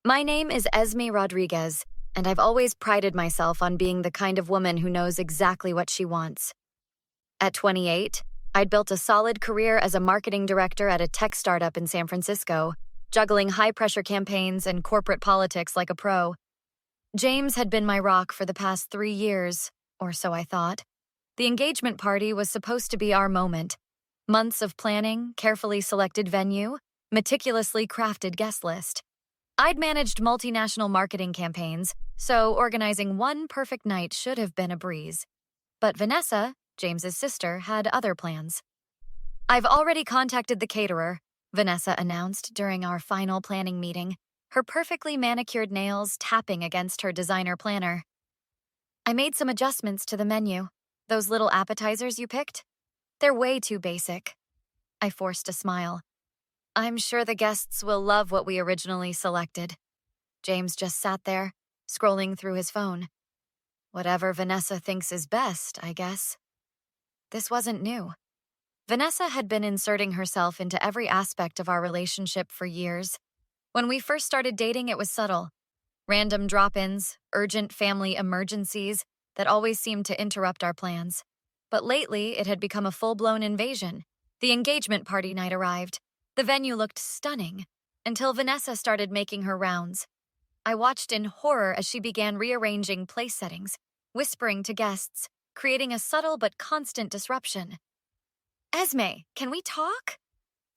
My name is Esme Rodriguez, and I've always prided myself on being the kind of woman who knows exactly what she wants. At 28, I'd built a solid career as a marketing director at a tech startup in San Francisco, juggling high-pressure campaigns and corporate politics like a pro. James had been my rock for the past 3 years, or so I thought. The engagement party was supposed to be our moment. Months of planning, carefully selected venue, meticulously crafted guest list. I'd managed multinational marketing campaigns, so organizing one perfect night should have been a breeze. But Vanessa, James's sister, had other plans. "I've already contacted the caterer," Vanessa announced during our final planning meeting, her perfectly manicured nails tapping against her designer planner. "I made some adjustments to the menu. Those little appetizers you picked? They're way too basic." I forced a smile. "I'm sure the guests will love what we originally selected." James just sat there, scrolling through his phone. Whatever Vanessa thinks is best, I guess. This wasn't new. Vanessa had been inserting herself into every aspect of our relationship for years. When we first started dating, it was subtle. Random drop-ins, urgent family emergencies that always seemed to interrupt our plans. But lately, it had become a full-blown invasion. The engagement party night arrived. The venue looked stunning, until Vanessa started making her rounds. I watched in horror as she began rearranging place settings, whispering to guests, creating a subtle but constant disruption. "Esme, can we talk?"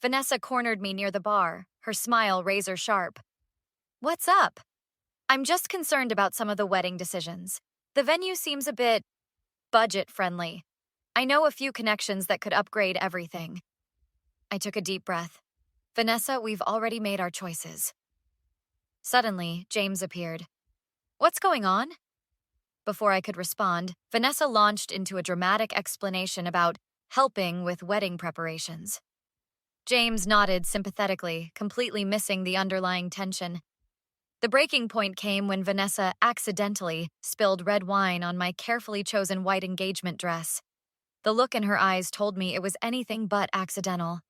Vanessa cornered me near the bar, her smile razor sharp. "What's up?" "I'm just concerned about some of the wedding decisions. The venue seems a bit budget-friendly. I know a few connections that could upgrade everything." I took a deep breath. "Vanessa, we've already made our choices." Suddenly, James appeared. "What's going on?" Before I could respond, Vanessa launched into a dramatic explanation about helping with wedding preparations. James nodded sympathetically, completely missing the underlying tension. The breaking point came when Vanessa accidentally spilled red wine on my carefully chosen white engagement dress. The look in her eyes told me it was anything but accidental.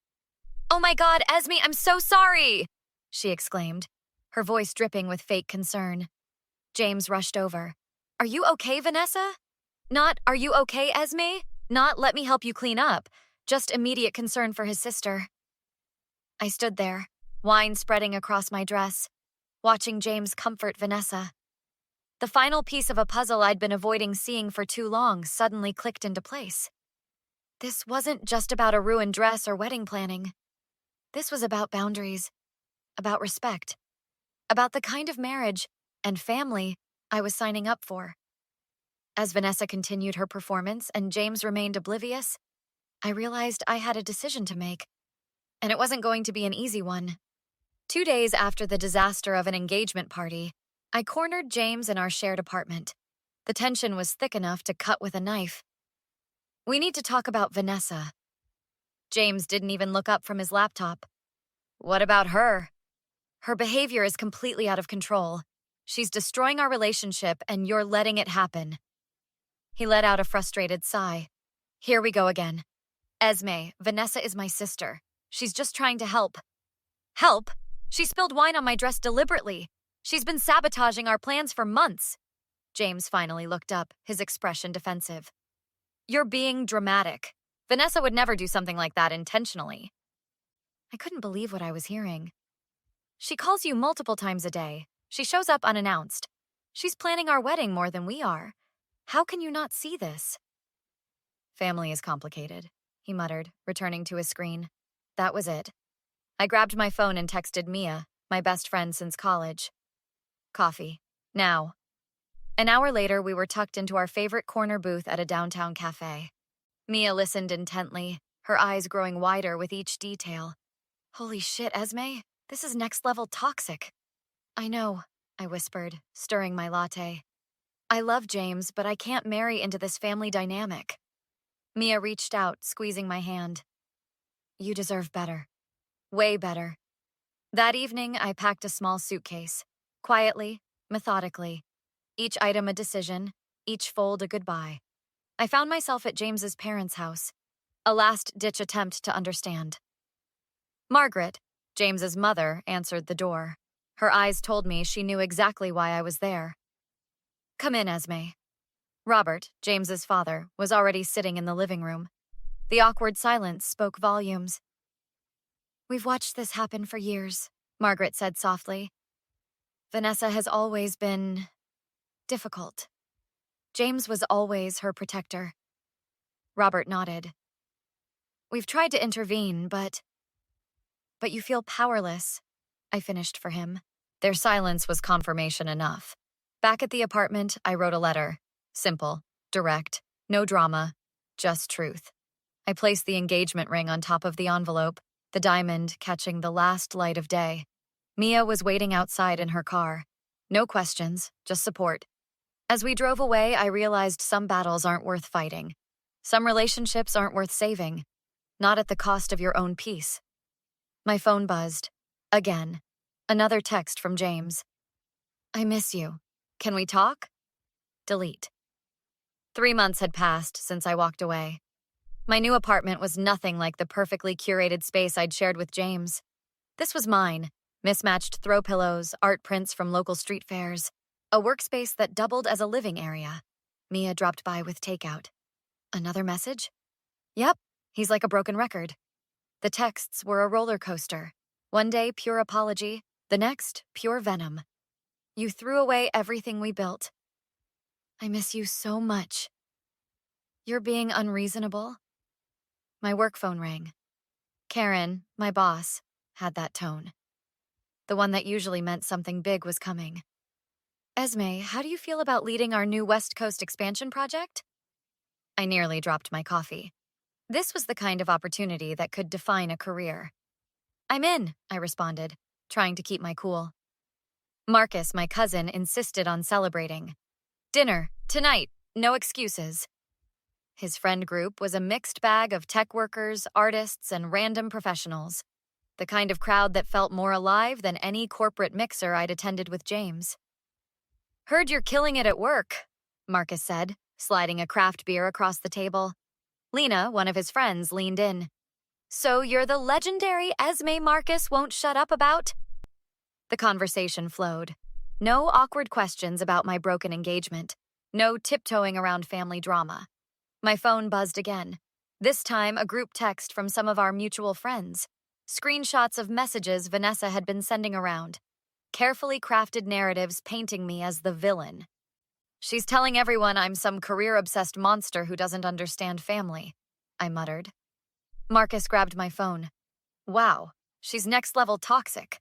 "Oh my God, Esme, I'm so sorry!" she exclaimed, her voice dripping with fake concern. James rushed over. "Are you okay, Vanessa?" Not, "Are you okay, Esme?" Not, "Let me help you clean up." Just immediate concern for his sister. I stood there, wine spreading across my dress, watching James comfort Vanessa. The final piece of a puzzle I'd been avoiding seeing for too long suddenly clicked into place. This wasn't just about a ruined dress or wedding planning. This was about boundaries, about respect, about the kind of marriage and family I was signing up for. As Vanessa continued her performance and James remained oblivious, I realized I had a decision to make, and it wasn't going to be an easy one. 2 days after the disaster of an engagement party, I cornered James in our shared apartment. The tension was thick enough to cut with a knife. "We need to talk about Vanessa." James didn't even look up from his laptop. "What about her?" "Her behavior is completely out of control. She's destroying our relationship, and you're letting it happen." He let out a frustrated sigh. "Here we go again. Esme, Vanessa is my sister. She's just trying to help." "Help? She spilled wine on my dress deliberately. She's been sabotaging our plans for months." James finally looked up, his expression defensive. "You're being dramatic. Vanessa would never do something like that intentionally." I couldn't believe what I was hearing. "She calls you multiple times a day. She shows up unannounced. She's planning our wedding more than we are. How can you not see this?" "Family is complicated," he muttered, returning to his screen. That was it. I grabbed my phone and texted Mia, my best friend since college. "Coffee. Now." An hour later, we were tucked into our favorite corner booth at a downtown cafe. Mia listened intently, her eyes growing wider with each detail. "Holy shit, Esme. This is next-level toxic." "I know," I whispered, stirring my latte. "I love James, but I can't marry into this family dynamic." Mia reached out, squeezing my hand. "You deserve better. Way better." That evening, I packed a small suitcase. Quietly, methodically. Each item a decision, each fold a goodbye. I found myself at James's parents' house. A last-ditch attempt to understand. Margaret, James's mother, answered the door. Her eyes told me she knew exactly why I was there. "Come in, Esme." Robert, James's father, was already sitting in the living room. The awkward silence spoke volumes. "We've watched this happen for years," Margaret said softly. "Vanessa has always been difficult. James was always her protector." Robert nodded. "We've tried to intervene, but you feel powerless," I finished for him. Their silence was confirmation enough. Back at the apartment, I wrote a letter. Simple, direct, no drama, just truth. I placed the engagement ring on top of the envelope, the diamond catching the last light of day. Mia was waiting outside in her car. No questions, just support. As we drove away, I realized some battles aren't worth fighting. Some relationships aren't worth saving, not at the cost of your own peace. My phone buzzed. Again. Another text from James. "I miss you. Can we talk?" Delete. 3 months had passed since I walked away. My new apartment was nothing like the perfectly curated space I'd shared with James. This was mine. Mismatched throw pillows, art prints from local street fairs, a workspace that doubled as a living area. Mia dropped by with takeout. Another message? Yep, he's like a broken record. The texts were a roller coaster. One day, pure apology. The next, pure venom. "You threw away everything we built. I miss you so much. You're being unreasonable." My work phone rang. Karen, my boss, had that tone. The one that usually meant something big was coming. "Esme, how do you feel about leading our new West Coast expansion project?" I nearly dropped my coffee. This was the kind of opportunity that could define a career. "I'm in," I responded, trying to keep my cool. Marcus, my cousin, insisted on celebrating. "Dinner, tonight, no excuses." His friend group was a mixed bag of tech workers, artists, and random professionals. The kind of crowd that felt more alive than any corporate mixer I'd attended with James. "Heard you're killing it at work," Marcus said, sliding a craft beer across the table. Lena, one of his friends, leaned in. "So you're the legendary Esme Marcus won't shut up about?" The conversation flowed. No awkward questions about my broken engagement. No tiptoeing around family drama. My phone buzzed again. This time, a group text from some of our mutual friends. Screenshots of messages Vanessa had been sending around. Carefully crafted narratives painting me as the villain. "She's telling everyone I'm some career-obsessed monster who doesn't understand family," I muttered. Marcus grabbed my phone. "Wow, she's next-level toxic."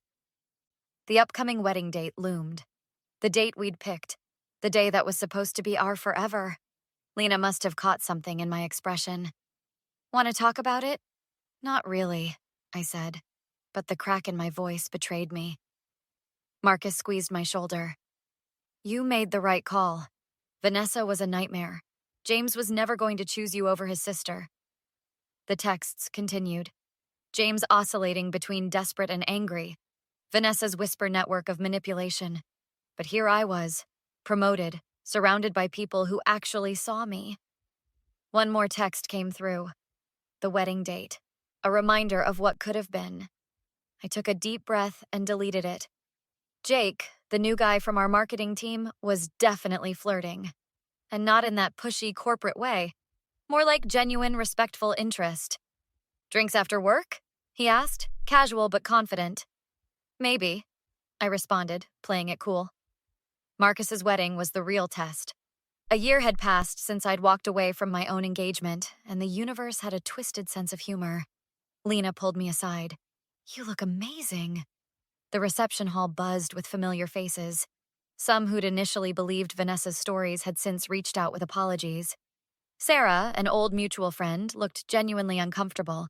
The upcoming wedding date loomed. The date we'd picked. The day that was supposed to be our forever. Lena must have caught something in my expression. "Want to talk about it?" "Not really," I said, but the crack in my voice betrayed me. Marcus squeezed my shoulder. "You made the right call. Vanessa was a nightmare. James was never going to choose you over his sister." The texts continued. James oscillating between desperate and angry. Vanessa's whisper network of manipulation. But here I was, promoted, surrounded by people who actually saw me. One more text came through. The wedding date. A reminder of what could have been. I took a deep breath and deleted it. Jake, the new guy from our marketing team, was definitely flirting. And not in that pushy corporate way. More like genuine, respectful interest. "Drinks after work?" he asked, casual but confident. "Maybe," I responded, playing it cool. Marcus's wedding was the real test. A year had passed since I'd walked away from my own engagement, and the universe had a twisted sense of humor. Lena pulled me aside. "You look amazing." The reception hall buzzed with familiar faces. Some who'd initially believed Vanessa's stories had since reached out with apologies. Sarah, an old mutual friend, looked genuinely uncomfortable.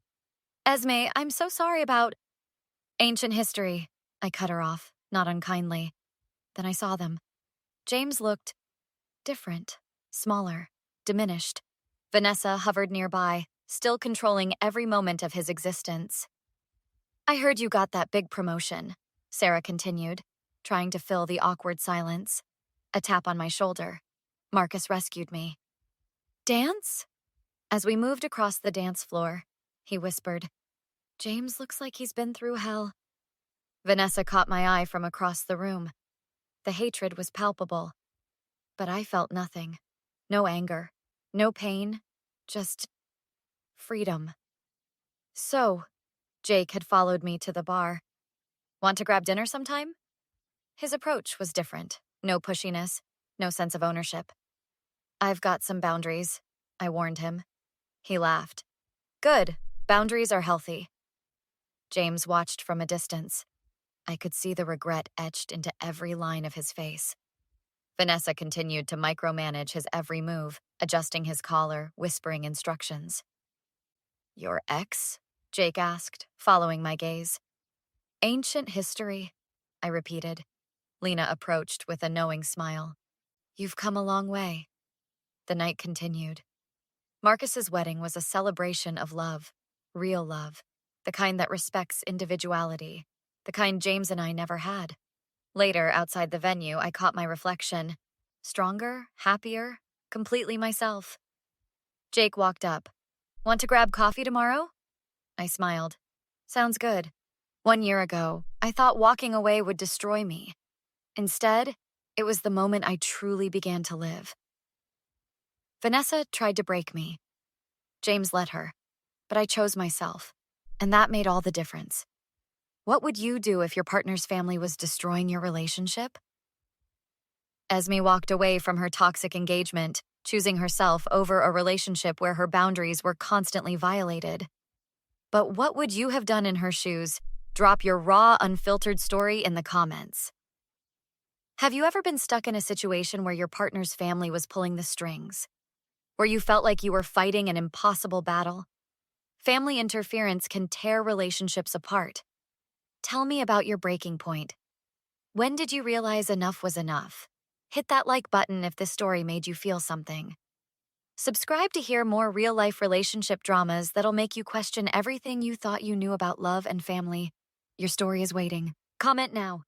"Esme, I'm so sorry about ancient history." I cut her off, not unkindly. Then I saw them. James looked different, smaller, diminished. Vanessa hovered nearby, still controlling every moment of his existence. "I heard you got that big promotion," Sarah continued, trying to fill the awkward silence. A tap on my shoulder. Marcus rescued me. "Dance?" As we moved across the dance floor, he whispered, "James looks like he's been through hell." Vanessa caught my eye from across the room. The hatred was palpable, but I felt nothing. No anger, no pain, just freedom. So, Jake had followed me to the bar. Want to grab dinner sometime? His approach was different. No pushiness, no sense of ownership. I've got some boundaries, I warned him. He laughed. Good, boundaries are healthy. James watched from a distance. I could see the regret etched into every line of his face. Vanessa continued to micromanage his every move, adjusting his collar, whispering instructions. Your ex? Jake asked, following my gaze. Ancient history, I repeated. Lena approached with a knowing smile. You've come a long way. The night continued. Marcus's wedding was a celebration of love, real love, the kind that respects individuality, the kind James and I never had. Later, outside the venue, I caught my reflection. Stronger, happier, completely myself. Jake walked up. Want to grab coffee tomorrow? I smiled. Sounds good. 1 year ago, I thought walking away would destroy me. Instead, it was the moment I truly began to live. Vanessa tried to break me. James let her, but I chose myself, and that made all the difference. What would you do if your partner's family was destroying your relationship? Esme walked away from her toxic engagement, choosing herself over a relationship where her boundaries were constantly violated. But what would you have done in her shoes? Drop your raw, unfiltered story in the comments. Have you ever been stuck in a situation where your partner's family was pulling the strings? Where you felt like you were fighting an impossible battle? Family interference can tear relationships apart. Tell me about your breaking point. When did you realize enough was enough? Hit that like button if this story made you feel something. Subscribe to hear more real-life relationship dramas that'll make you question everything you thought you knew about love and family. Your story is waiting. Comment now.